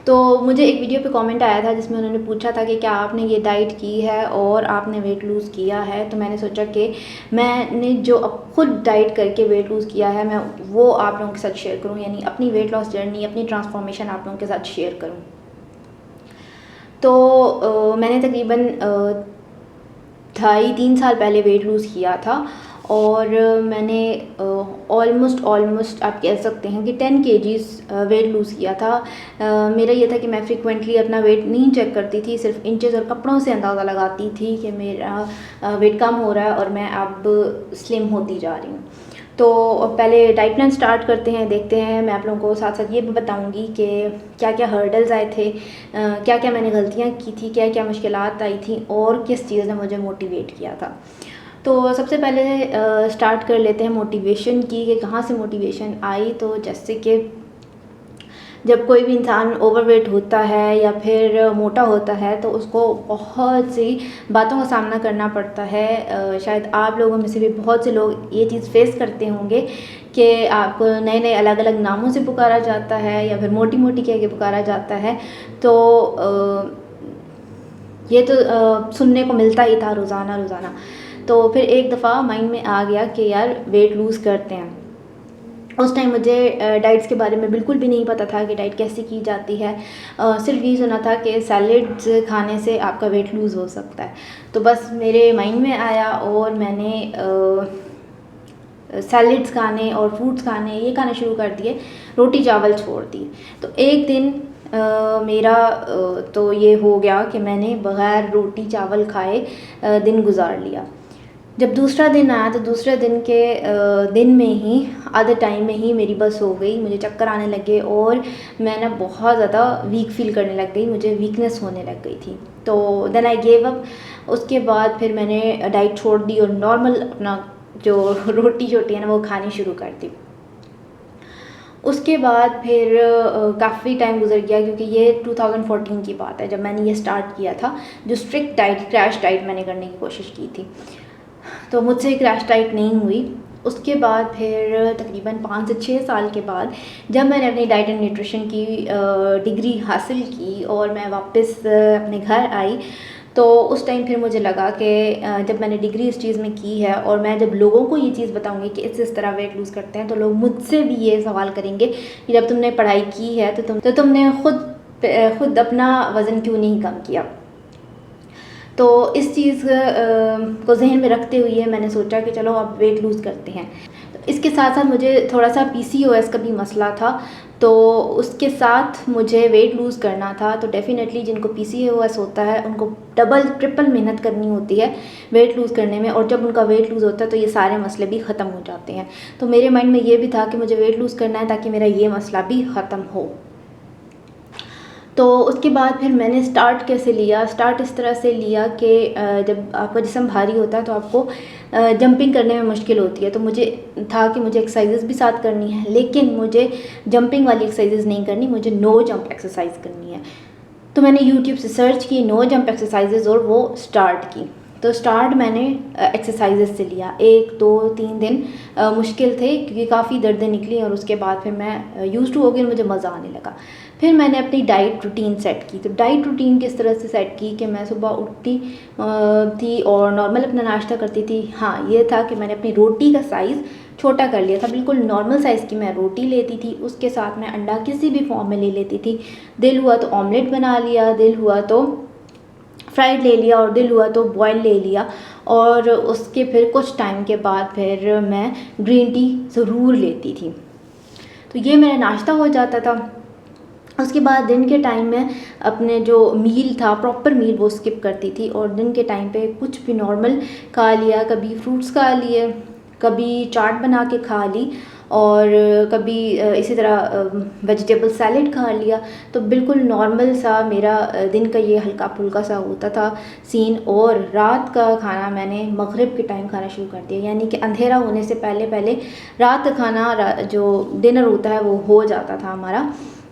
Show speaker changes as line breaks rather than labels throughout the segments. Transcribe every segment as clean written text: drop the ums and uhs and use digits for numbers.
तो मुझे एक वीडियो पे कमेंट आया था जिसमें उन्होंने पूछा था कि क्या आपने ये डाइट की है और आपने वेट लूज़ किया है। तो मैंने सोचा कि मैंने जो अब खुद डाइट करके वेट लूज़ किया है मैं वो आप लोगों के साथ शेयर करूं, यानी अपनी वेट लॉस जर्नी, अपनी ट्रांसफॉर्मेशन आप लोगों के साथ शेयर करूं। तो मैंने तकरीबन 2.5-3 साल पहले वेट लूज़ किया था और मैंने ऑलमोस्ट आप कह सकते हैं कि 10 केजीज़ वेट लूज़ किया था। मेरा ये था कि मैं फ्रिक्वेंटली अपना वेट नहीं चेक करती थी, सिर्फ इंचेस और कपड़ों से अंदाज़ा लगाती थी कि मेरा वेट कम हो रहा है और मैं अब स्लिम होती जा रही हूँ। तो पहले डाइट प्लान स्टार्ट करते हैं, देखते हैं। मैं आप लोगों को साथ साथ ये भी बताऊंगी कि क्या क्या हर्डल्स आए थे, क्या क्या मैंने गलतियाँ की थी, क्या क्या मुश्किलात आई थी और किस चीज़ ने मुझे मोटिवेट किया था। तो सबसे पहले स्टार्ट कर लेते हैं मोटिवेशन की कि कहाँ से मोटिवेशन आई। तो जैसे कि जब कोई भी इंसान ओवरवेट होता है या फिर मोटा होता है तो उसको बहुत सी बातों का सामना करना पड़ता है। शायद आप लोगों में से भी बहुत से लोग ये चीज़ फेस करते होंगे कि आपको नए नए अलग अलग नामों से पुकारा जाता है या फिर मोटी मोटी कह के पुकारा जाता है। तो ये तो सुनने को मिलता ही था रोज़ाना। तो फिर एक दफ़ा माइंड में आ गया कि यार वेट लूज़ करते हैं। उस टाइम मुझे डाइट्स के बारे में बिल्कुल भी नहीं पता था कि डाइट कैसे की जाती है। सिर्फ ये सुना था कि सैलेड्स खाने से आपका वेट लूज़ हो सकता है। तो बस मेरे माइंड में आया और मैंने सैलेड्स खाने और फ्रूट्स खाने ये खाने शुरू कर दिए, रोटी चावल छोड़ दिए। तो एक दिन तो ये हो गया कि मैंने बग़ैर रोटी चावल खाए दिन गुजार लिया। जब दूसरा दिन आया तो दूसरे दिन के दिन में ही आधे टाइम में ही मेरी बस हो गई, मुझे चक्कर आने लगे और मैं ना बहुत ज़्यादा वीक फील करने लग गई, मुझे वीकनेस होने लग गई थी। तो देन आई गेव अप। उसके बाद फिर मैंने डाइट छोड़ दी और नॉर्मल अपना जो रोटी छोटी है ना वो खानी शुरू कर दी। उसके बाद फिर काफ़ी टाइम गुजर गया क्योंकि ये 2014 की बात है जब मैंने ये स्टार्ट किया था। जो स्ट्रिक्ट डाइट, क्रैश डाइट मैंने करने की कोशिश की थी, तो मुझसे क्रैश डाइट नहीं हुई। उसके बाद फिर तकरीबन 5 से 6 साल के बाद जब मैंने अपनी डाइट एंड न्यूट्रिशन की डिग्री हासिल की और मैं वापस अपने घर आई, तो उस टाइम फिर मुझे लगा कि जब मैंने डिग्री इस चीज़ में की है और मैं जब लोगों को ये चीज़ बताऊंगी कि इस तरह वेट लूज़ करते हैं तो लोग मुझसे भी ये सवाल करेंगे कि जब तुमने पढ़ाई की है तो तुमने खुद अपना वज़न क्यों नहीं कम किया। तो इस चीज़ को जहन में रखते हुए मैंने सोचा कि चलो अब वेट लूज़ करते हैं। तो इसके साथ साथ मुझे थोड़ा सा PCOS का भी मसला था, तो उसके साथ मुझे वेट लूज़ करना था। तो डेफ़िनेटली जिनको PCOS होता है उनको डबल ट्रिपल मेहनत करनी होती है वेट लूज़ करने में, और जब उनका वेट लूज़ होता है तो ये सारे मसले भी ख़त्म हो जाते हैं। तो मेरे माइंड में ये भी था कि मुझे वेट लूज़ करना है ताकि मेरा ये मसला भी ख़त्म हो। तो उसके बाद फिर मैंने स्टार्ट कैसे लिया, स्टार्ट इस तरह से लिया कि जब आपका जिस्म भारी होता है तो आपको जंपिंग करने में मुश्किल होती है। तो मुझे था कि मुझे एक्सरसाइजेस भी साथ करनी है, लेकिन मुझे जंपिंग वाली एक्सरसाइजेस नहीं करनी, मुझे नो जंप एक्सरसाइज करनी है। तो मैंने यूट्यूब से सर्च की नो जंप एक्सरसाइजेस और वो स्टार्ट की। तो स्टार्ट मैंने एक्सरसाइजेस से लिया। 1-2-3 दिन मुश्किल थे क्योंकि काफ़ी दर्दें निकली और उसके बाद फिर मैं यूज़ टू हो गई और मुझे मज़ा आने लगा। फिर मैंने अपनी डाइट रूटीन सेट की। तो डाइट रूटीन किस तरह से सेट की कि मैं सुबह उठती थी और नॉर्मल अपना नाश्ता करती थी। हाँ, ये था कि मैंने अपनी रोटी का साइज़ छोटा कर लिया था, बिल्कुल नॉर्मल साइज़ की मैं रोटी लेती थी। उसके साथ मैं अंडा किसी भी फॉर्म में ले लेती थी। दिल हुआ तो ऑमलेट बना लिया, दिल हुआ तो फ्राइड ले लिया और दिल हुआ तो बॉयल ले लिया। और उसके फिर कुछ टाइम के बाद फिर मैं ग्रीन टी ज़रूर लेती थी। तो ये मेरा नाश्ता हो जाता था। उसके बाद दिन के टाइम में अपने जो मील था, प्रॉपर मील, वो स्किप करती थी और दिन के टाइम पे कुछ भी नॉर्मल खा लिया। कभी फ्रूट्स खा लिए, कभी चाट बना के खा ली और कभी इसी तरह वेजिटेबल सैलेड खा लिया। तो बिल्कुल नॉर्मल सा मेरा दिन का ये हल्का फुल्का सा होता था सीन। और रात का खाना मैंने मगरिब के टाइम खाना शुरू कर दिया, यानी कि अंधेरा होने से पहले पहले रात का खाना, जो डिनर होता है, वो हो जाता था हमारा।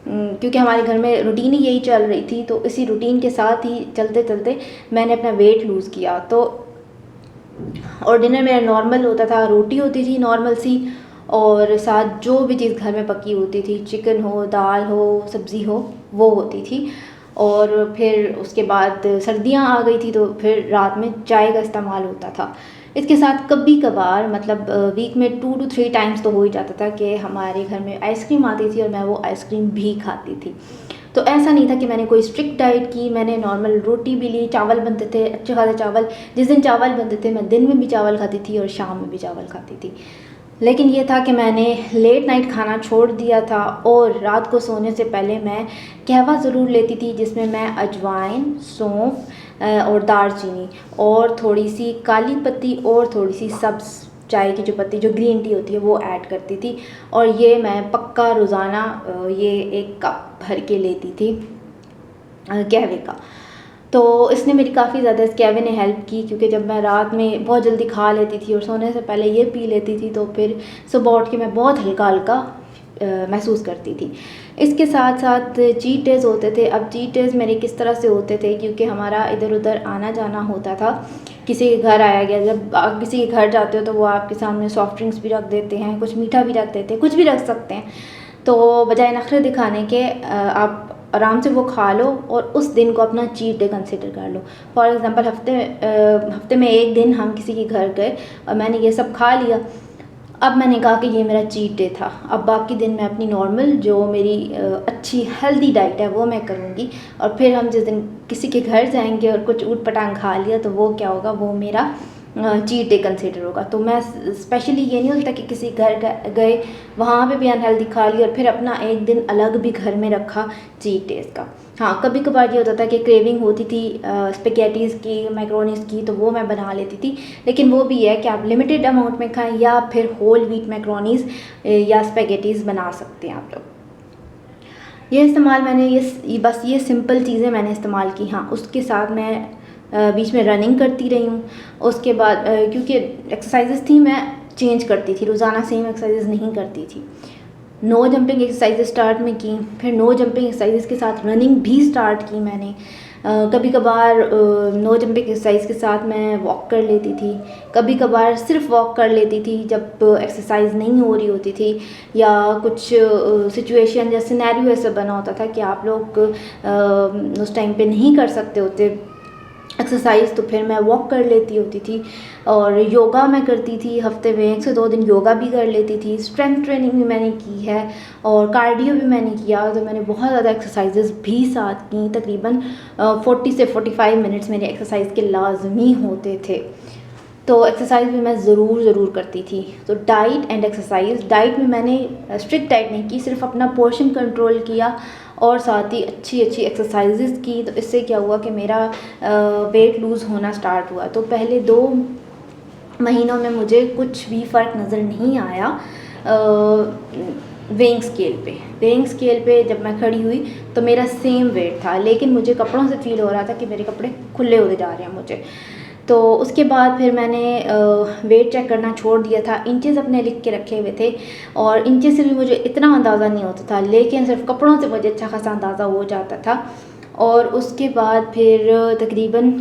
क्योंकि हमारे घर में रूटीन ही यही चल रही थी। तो इसी रूटीन के साथ ही चलते चलते मैंने अपना वेट लूज़ किया। तो और डिनर मेरा नॉर्मल होता था, रोटी होती थी नॉर्मल सी और साथ जो भी चीज़ घर में पकी होती थी, चिकन हो, दाल हो, सब्ज़ी हो, वो होती थी। और फिर उसके बाद सर्दियाँ आ गई थी तो फिर रात में चाय का इस्तेमाल होता था। इसके साथ कभी कभार मतलब वीक में 2 to 3 टाइम्स तो हो ही जाता था कि हमारे घर में आइसक्रीम आती थी और मैं वो आइसक्रीम भी खाती थी। तो ऐसा नहीं था कि मैंने कोई स्ट्रिक्ट डाइट की, मैंने नॉर्मल रोटी भी ली, चावल बनते थे, अच्छे खासे चावल। जिस दिन चावल बनते थे मैं दिन में भी चावल खाती थी और शाम में भी चावल खाती थी। लेकिन ये था कि मैंने लेट नाइट खाना छोड़ दिया था और रात को सोने से पहले मैं कहवा ज़रूर लेती थी, जिसमें मैं अजवाइन, सौंफ और दालचीनी और थोड़ी सी काली पत्ती और थोड़ी सी सब्ज़ चाय की जो पत्ती, जो ग्रीन टी होती है, वो ऐड करती थी। और ये मैं पक्का रोज़ाना ये 1 कप भर के लेती थी कहवे का। तो इसने मेरी काफ़ी ज़्यादा, इस कहवे ने हेल्प की, क्योंकि जब मैं रात में बहुत जल्दी खा लेती थी और सोने से पहले ये पी लेती थी तो फिर सुबह उठ के मैं बहुत हल्का हल्का महसूस करती थी। इसके साथ साथ चीट डेज़ होते थे। अब चीट डेज़ मेरे किस तरह से होते थे, क्योंकि हमारा इधर उधर आना जाना होता था, किसी के घर आया गया। जब आप किसी के घर जाते हो तो वो आपके सामने सॉफ्ट ड्रिंक्स भी रख देते हैं, कुछ मीठा भी रख देते हैं, कुछ भी रख सकते हैं। तो बजाय नखरे दिखाने के आप आराम से वो खा लो और उस दिन को अपना चीट डे कंसिडर कर लो। फॉर एग्ज़ाम्पल हफ्ते में 1 दिन हम किसी के घर गए और मैंने ये सब खा लिया। अब मैंने कहा कि ये मेरा चीट डे था, अब बाकी दिन मैं अपनी नॉर्मल जो मेरी अच्छी हेल्दी डाइट है वो मैं करूँगी। और फिर हम जिस दिन किसी के घर जाएंगे और कुछ ऊट पटांग खा लिया तो वो क्या होगा, वो मेरा चीट डे कंसिडर होगा। तो मैं स्पेशली ये नहीं होता कि किसी घर गए वहाँ पे भी अनहेल्दी खा ली और फिर अपना 1 दिन अलग भी घर में रखा चीट डेज़ का। हाँ, कभी कभार ये होता था कि क्रेविंग होती थी स्पेगेटीज़ की, मैक्रोनीज़ की, तो वो मैं बना लेती थी। लेकिन वो भी है कि आप लिमिटेड अमाउंट में खाएं या फिर होल व्हीट मैक्रोनीज़ या स्पेगेटीज़ बना सकते हैं आप लोग। ये इस्तेमाल मैंने बस ये सिंपल चीज़ें मैंने इस्तेमाल की। हाँ, उसके साथ मैं बीच में रनिंग करती रही हूँ। उसके बाद क्योंकि एक्सरसाइजेस थी, मैं चेंज करती थी, रोज़ाना सेम एक्सरसाइजेस नहीं करती थी। नो जंपिंग एक्सरसाइजेस स्टार्ट में की, फिर नो जंपिंग एक्सरसाइजेस के साथ रनिंग भी स्टार्ट की मैंने। कभी कभार नो जंपिंग एक्सरसाइज के साथ मैं वॉक कर लेती थी, कभी कभार सिर्फ वॉक कर लेती थी जब एक्सरसाइज नहीं हो रही होती थी, या कुछ सिचुएशन या सिनेरियो ऐसा बना होता था कि आप लोग उस टाइम पे नहीं कर सकते होते एक्सरसाइज, तो फिर मैं वॉक कर लेती होती थी। और योगा मैं करती थी, हफ्ते में 1 से 2 दिन योगा भी कर लेती थी। स्ट्रेंथ ट्रेनिंग भी मैंने की है और कार्डियो भी मैंने किया। तो मैंने बहुत ज़्यादा एक्सरसाइजेस भी साथ की, तकरीबन 40 से 45 मिनट्स मेरे एक्सरसाइज के लाजमी होते थे। तो एक्सरसाइज भी मैं ज़रूर करती थी। तो डाइट एंड एक्सरसाइज, डाइट में मैंने स्ट्रिक्ट डाइट नहीं की, सिर्फ अपना पोर्शन कंट्रोल किया और साथ ही अच्छी एक्सरसाइजेस की। तो इससे क्या हुआ कि मेरा वेट लूज़ होना स्टार्ट हुआ। तो पहले 2 महीनों में मुझे कुछ भी फ़र्क नज़र नहीं आया वेइंग स्केल पे जब मैं खड़ी हुई तो मेरा सेम वेट था, लेकिन मुझे कपड़ों से फ़ील हो रहा था कि मेरे कपड़े खुले होते जा रहे हैं मुझे। तो उसके बाद फिर मैंने वेट चेक करना छोड़ दिया था। इंचेस अपने लिख के रखे हुए थे और इंचेस से भी मुझे इतना अंदाज़ा नहीं होता था, लेकिन सिर्फ कपड़ों से मुझे अच्छा खासा अंदाज़ा हो जाता था। और उसके बाद फिर तकरीबन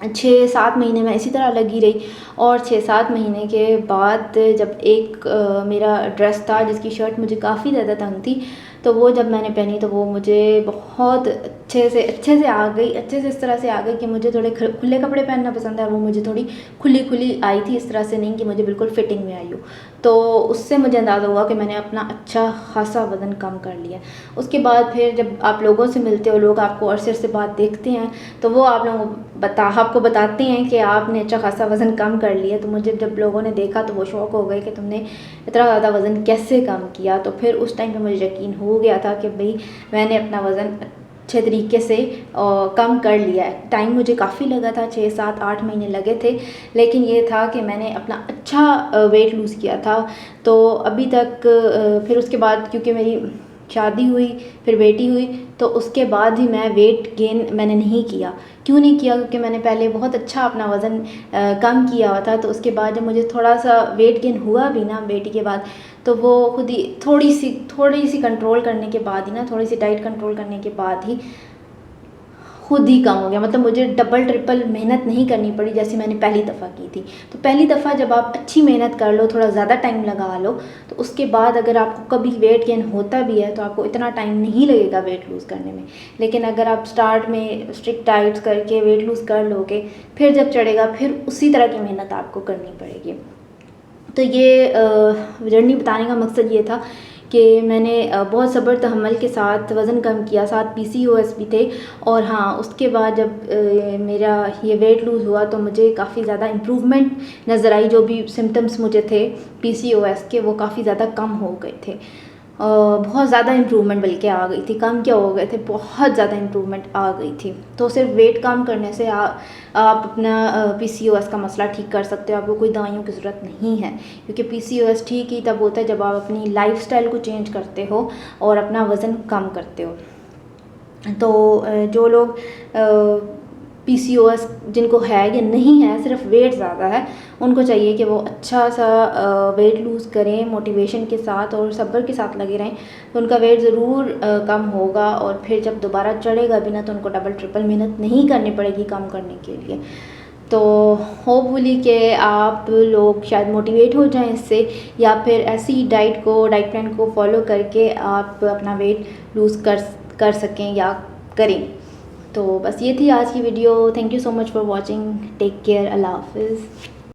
6-7 महीने में इसी तरह लगी रही। और 6-7 महीने के बाद जब एक मेरा ड्रेस था जिसकी शर्ट मुझे काफ़ी ज़्यादा तंग थी, तो वो जब मैंने पहनी तो वो मुझे बहुत अच्छे से आ गई, अच्छे से इस तरह से आ गई कि मुझे थोड़े खुले कपड़े पहनना पसंद है। वो मुझे थोड़ी खुली आई थी, इस तरह से नहीं कि मुझे बिल्कुल फिटिंग में आई हो। तो उससे मुझे अंदाज़ा हुआ कि मैंने अपना अच्छा खासा वज़न कम कर लिया। उसके बाद फिर जब आप लोगों से मिलते हो, लोग आपको अरसे से बाद देखते हैं, तो वो आपको बताते हैं कि आपने अच्छा खासा वज़न कम कर लिया। तो मुझे जब लोगों ने देखा तो वो शौक हो गए कि तुमने इतना ज़्यादा वज़न कैसे कम किया। तो फिर उस टाइम पे मुझे यकीन हो गया था कि भाई मैंने अपना वज़न अच्छे तरीके से कम कर लिया है। टाइम मुझे काफ़ी लगा था, 6-7-8 महीने लगे थे, लेकिन ये था कि मैंने अपना अच्छा वेट लूज़ किया था। तो अभी तक फिर उसके बाद क्योंकि मेरी शादी हुई, फिर बेटी हुई, तो उसके बाद ही मैं वेट गेन मैंने नहीं किया। क्यों नहीं किया? क्योंकि मैंने पहले बहुत अच्छा अपना वज़न कम किया हुआ था। तो उसके बाद जब मुझे थोड़ा सा वेट गेन हुआ भी ना बेटी के बाद, तो वो खुद ही थोड़ी सी कंट्रोल करने के बाद ही ना, थोड़ी सी डाइट कंट्रोल करने के बाद ही खुद ही कम हो गया। मतलब मुझे डबल ट्रिपल मेहनत नहीं करनी पड़ी जैसे मैंने पहली दफ़ा की थी। तो पहली दफ़ा जब आप अच्छी मेहनत कर लो, थोड़ा ज़्यादा टाइम लगा लो, तो उसके बाद अगर आपको कभी वेट गेन होता भी है तो आपको इतना टाइम नहीं लगेगा वेट लूज़ करने में। लेकिन अगर आप स्टार्ट में स्ट्रिक्ट डाइट्स करके वेट लूज़ कर लोगे, फिर जब चढ़ेगा फिर उसी तरह की मेहनत आपको करनी पड़ेगी। तो ये जर्नी बताने का मकसद ये था कि मैंने बहुत सब्र तहम्मुल के साथ वज़न कम किया, साथ पीसीओएस भी थे। और हाँ, उसके बाद जब मेरा ये वेट लूज़ हुआ तो मुझे काफ़ी ज़्यादा इम्प्रूवमेंट नज़र आई। जो भी सिम्टम्स मुझे थे पीसीओएस के, वो काफ़ी ज़्यादा कम हो गए थे। बहुत ज़्यादा इम्प्रूवमेंट बल्कि आ गई थी, कम क्या हो गए थे, बहुत ज़्यादा इम्प्रूवमेंट आ गई थी। तो सिर्फ वेट कम करने से आप अपना पीसीओएस का मसला ठीक कर सकते हो। आपको कोई दवाइयों की ज़रूरत नहीं है, क्योंकि पीसीओएस ठीक ही तब होता है जब आप अपनी लाइफ़स्टाइल को चेंज करते हो और अपना वज़न कम करते हो। तो जो लोग पीसीओएस जिनको है या नहीं है, सिर्फ वेट ज़्यादा है, उनको चाहिए कि वो अच्छा सा वेट लूज़ करें मोटिवेशन के साथ और सब्र के साथ लगे रहें, तो उनका वेट ज़रूर कम होगा। और फिर जब दोबारा चढ़ेगा भी ना, तो उनको डबल ट्रिपल मेहनत नहीं करनी पड़ेगी कम करने के लिए। तो होपफुली कि आप लोग शायद मोटिवेट हो जाएं इससे, या फिर ऐसी डाइट प्लान को फॉलो करके आप अपना वेट लूज़ कर सकें या करें। तो बस ये थी आज की video. Thank you so much for watching. Take care. अल्लाह हाफिज़।